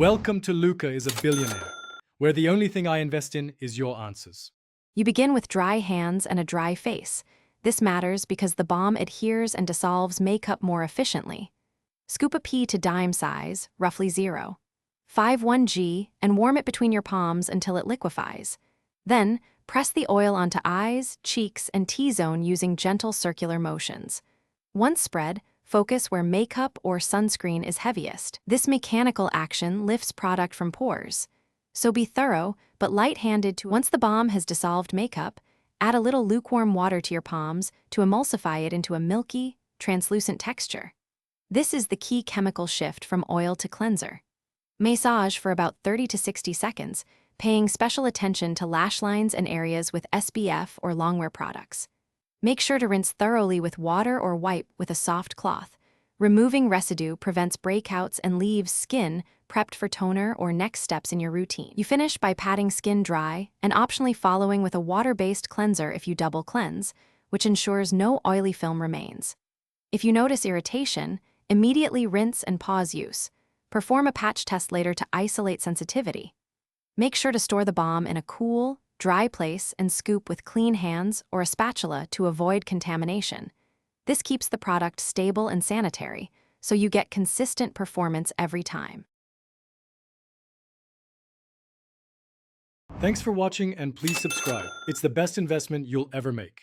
Welcome to Luca is a Billionaire, where the only thing I invest in is your answers. You begin with dry hands and a dry face. This matters because the balm adheres and dissolves makeup more efficiently. Scoop a pea to dime size, roughly 0.51 g, and warm it between your palms until it liquefies. Then, press the oil onto eyes, cheeks, and T-zone using gentle circular motions. Once spread, focus where makeup or sunscreen is heaviest. This mechanical action lifts product from pores. So be thorough, but light-handed. Once the balm has dissolved makeup, add a little lukewarm water to your palms to emulsify it into a milky, translucent texture. This is the key chemical shift from oil to cleanser. Massage for about 30 to 60 seconds, paying special attention to lash lines and areas with SPF or longwear products. Make sure to rinse thoroughly with water or wipe with a soft cloth. Removing residue prevents breakouts and leaves skin prepped for toner or next steps in your routine. You finish by patting skin dry and optionally following with a water-based cleanser if you double cleanse, which ensures no oily film remains. If you notice irritation, immediately rinse and pause use. Perform a patch test later to isolate sensitivity. Make sure to store the balm in a cool, dry place and scoop with clean hands or a spatula to avoid contamination. This keeps the product stable and sanitary, so you get consistent performance every time. Thanks for watching and please subscribe. It's the best investment you'll ever make.